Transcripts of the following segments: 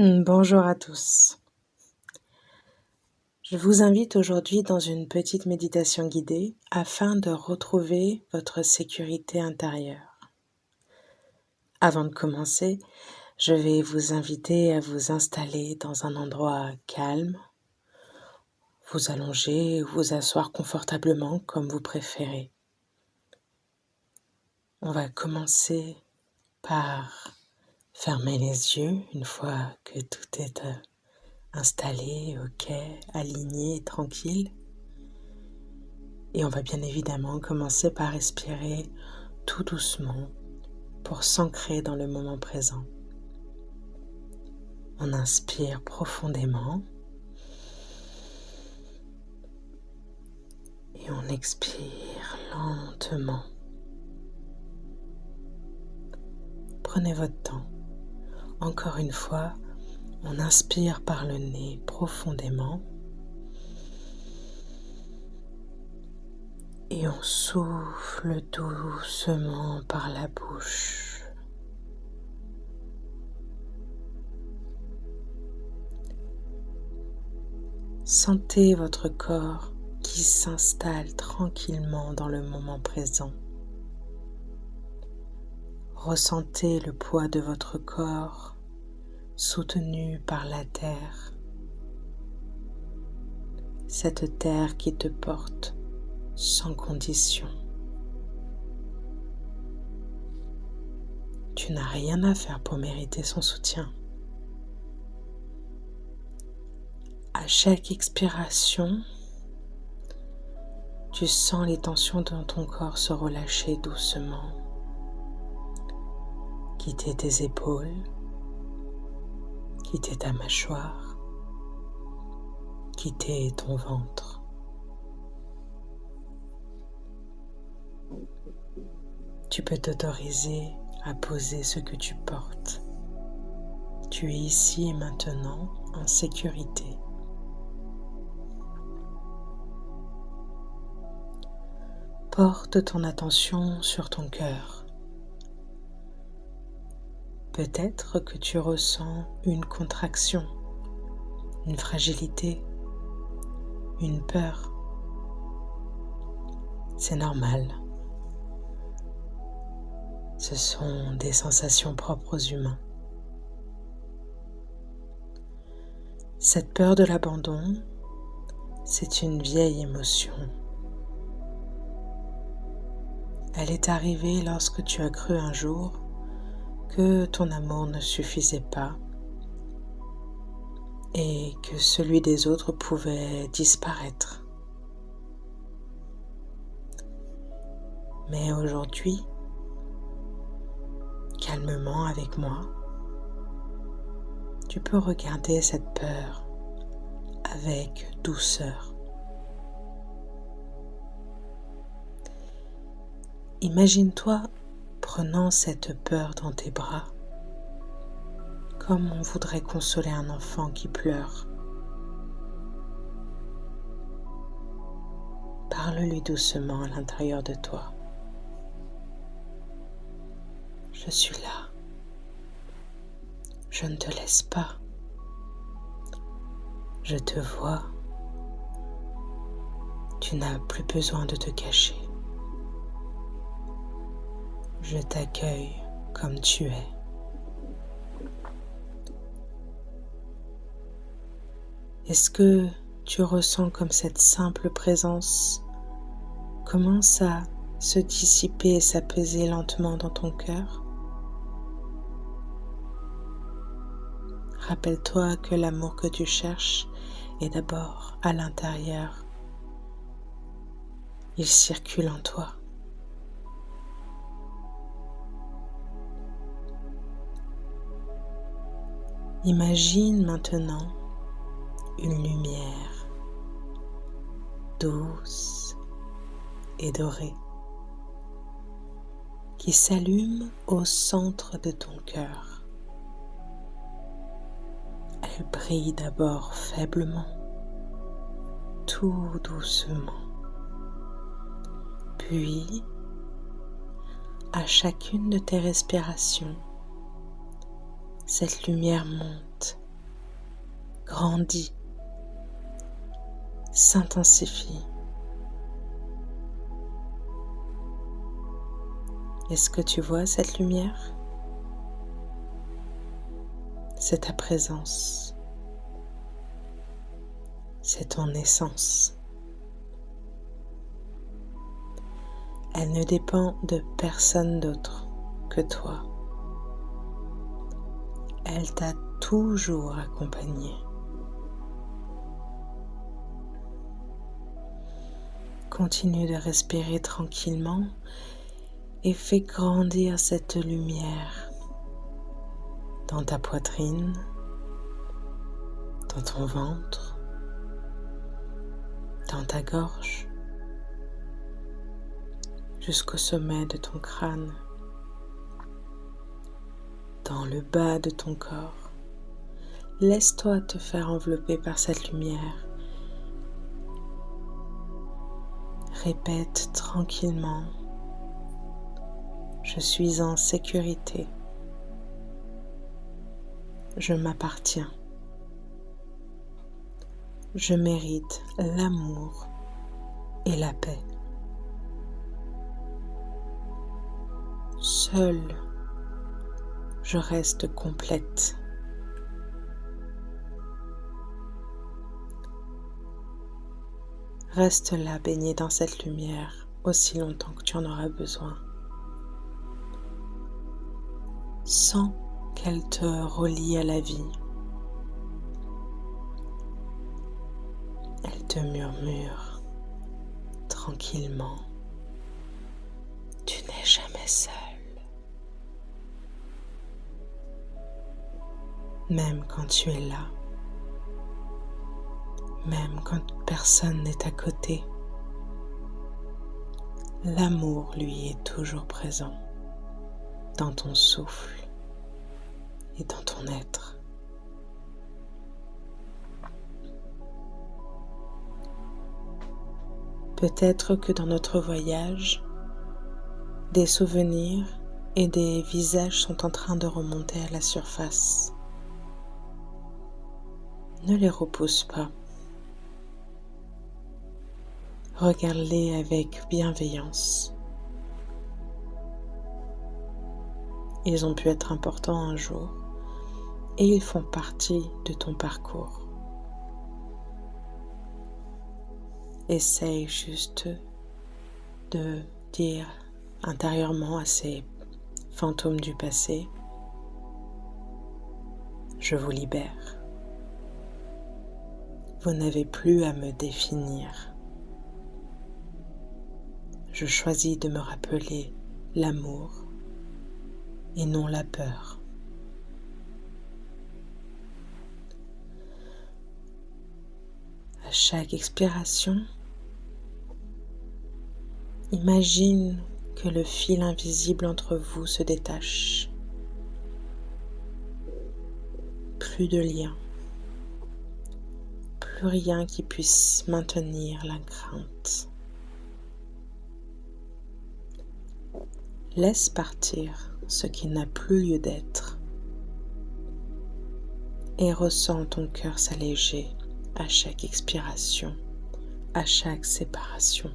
Bonjour à tous. Je vous invite aujourd'hui dans une petite méditation guidée afin de retrouver votre sécurité intérieure. Avant de commencer, je vais vous inviter à vous installer dans un endroit calme, vous allonger ou vous asseoir confortablement comme vous préférez. On va commencer par fermer les yeux une fois que tout est installé, ok, aligné et tranquille. Et on va bien évidemment commencer par respirer tout doucement pour s'ancrer dans le moment présent. On inspire profondément et on expire lentement. Prenez votre temps. Encore une fois, on inspire par le nez profondément et on souffle doucement par la bouche. Sentez votre corps qui s'installe tranquillement dans le moment présent. Ressentez le poids de votre corps soutenu par la terre. Cette terre qui te porte sans condition. Tu n'as rien à faire pour mériter son soutien. À chaque expiration, tu sens les tensions dans ton corps se relâcher doucement. Quitter tes épaules, quitter ta mâchoire, quitter ton ventre. Tu peux t'autoriser à poser ce que tu portes. Tu es ici et maintenant en sécurité. Porte ton attention sur ton cœur. Peut-être que tu ressens une contraction, une fragilité, une peur. C'est normal. Ce sont des sensations propres aux humains. Cette peur de l'abandon, c'est une vieille émotion. Elle est arrivée lorsque tu as cru un jour que ton amour ne suffisait pas et que celui des autres pouvait disparaître. Mais aujourd'hui, calmement avec moi, tu peux regarder cette peur avec douceur. Imagine-toi prenant cette peur dans tes bras, comme on voudrait consoler un enfant qui pleure. Parle-lui doucement à l'intérieur de toi. Je suis là. Je ne te laisse pas. Je te vois. Tu n'as plus besoin de te cacher. Je t'accueille comme tu es. Est-ce que tu ressens comme cette simple présence commence à se dissiper et s'apaiser lentement dans ton cœur? Rappelle-toi que l'amour que tu cherches est d'abord à l'intérieur. Il circule en toi. Imagine maintenant une lumière douce et dorée qui s'allume au centre de ton cœur. Elle brille d'abord faiblement, tout doucement. Puis, à chacune de tes respirations, cette lumière monte grandit, s'intensifie. Est-ce que tu vois cette lumière? C'est ta présence, c'est ton essence. Elle ne dépend de personne d'autre que toi. Elle t'a toujours accompagné. Continue de respirer tranquillement et fais grandir cette lumière dans ta poitrine, dans ton ventre, dans ta gorge, jusqu'au sommet de ton crâne, dans le bas de ton corps. Laisse-toi te faire envelopper par cette lumière. Répète tranquillement: je suis en sécurité. Je m'appartiens. Je mérite l'amour et la paix. Seule, je reste complète. Reste là, baigné dans cette lumière, aussi longtemps que tu en auras besoin. Sens qu'elle te relie à la vie. Elle te murmure tranquillement: tu n'es jamais seul. Même quand tu es là, même quand personne n'est à côté, l'amour, lui, est toujours présent dans ton souffle et dans ton être. Peut-être que dans notre voyage, des souvenirs et des visages sont en train de remonter à la surface. Ne les repousse pas. Regarde-les avec bienveillance. Ils ont pu être importants un jour et ils font partie de ton parcours. Essaye juste de dire intérieurement à ces fantômes du passé: je vous libère. Vous n'avez plus à me définir. Je choisis de me rappeler l'amour et non la peur. À chaque expiration, imagine que le fil invisible entre vous se détache. Plus de lien, plus rien qui puisse maintenir la crainte. Laisse partir ce qui n'a plus lieu d'être et ressens ton cœur s'alléger à chaque expiration, à chaque séparation.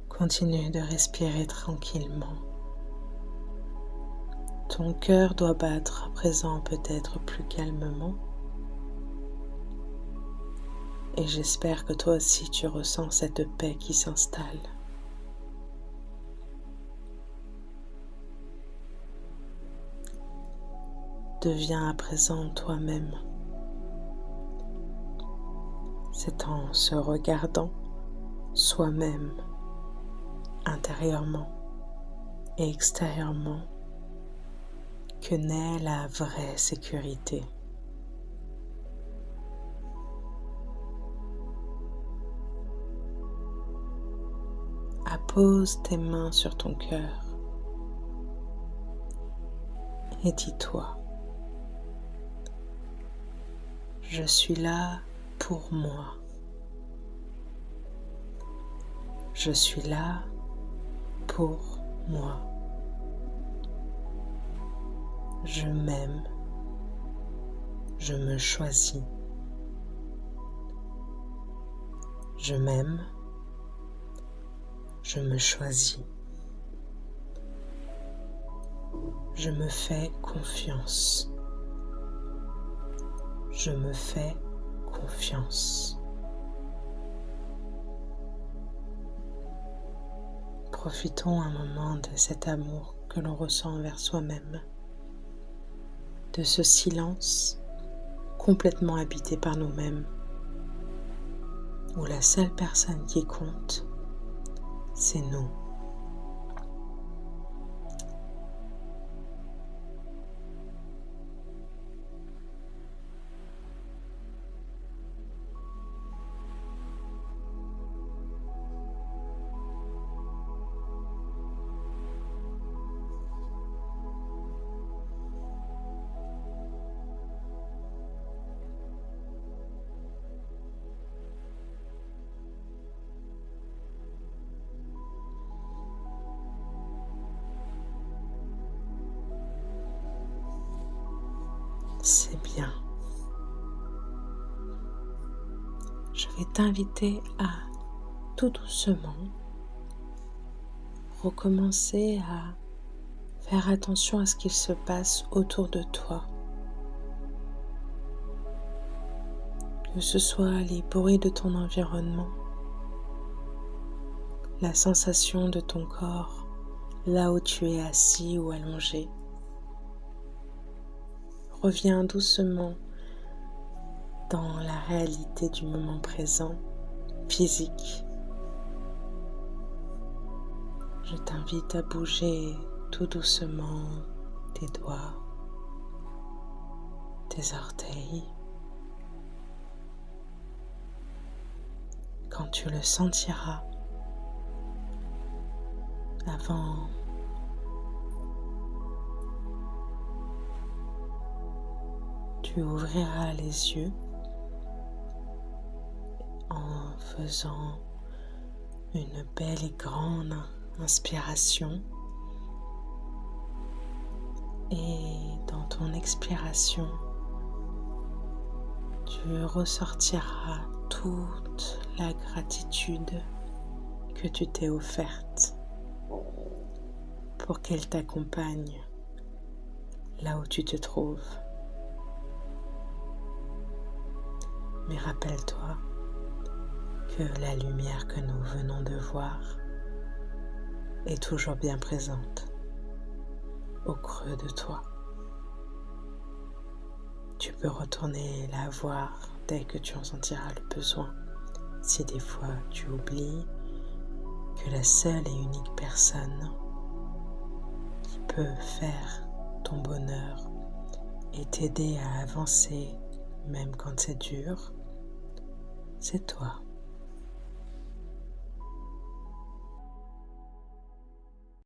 Continue de respirer tranquillement. Ton cœur doit battre à présent peut-être plus calmement. Et j'espère que toi aussi tu ressens cette paix qui s'installe. Deviens à présent toi-même. C'est en se regardant soi-même, intérieurement et extérieurement, que naît la vraie sécurité. Appose tes mains sur ton cœur et dis-toi: je suis là pour moi. Je suis là pour moi. Je m'aime. Je me choisis. Je m'aime. Je me choisis. Je me fais confiance. Je me fais confiance. Profitons un moment de cet amour que l'on ressent envers soi-même, de ce silence complètement habité par nous-mêmes, où la seule personne qui compte, c'est nous. C'est bien. Je vais t'inviter à tout doucement recommencer à faire attention à ce qu'il se passe autour de toi. Que ce soit les bruits de ton environnement, la sensation de ton corps là où tu es assis ou allongé. Reviens doucement dans la réalité du moment présent, physique. Je t'invite à bouger tout doucement tes doigts, tes orteils. Quand tu le sentiras, avant tu ouvriras les yeux en faisant une belle et grande inspiration et dans ton expiration, tu ressortiras toute la gratitude que tu t'es offerte pour qu'elle t'accompagne là où tu te trouves. Mais rappelle-toi que la lumière que nous venons de voir est toujours bien présente au creux de toi. Tu peux retourner la voir dès que tu en sentiras le besoin. Si des fois tu oublies que la seule et unique personne qui peut faire ton bonheur et t'aider à avancer même quand c'est dur, c'est toi.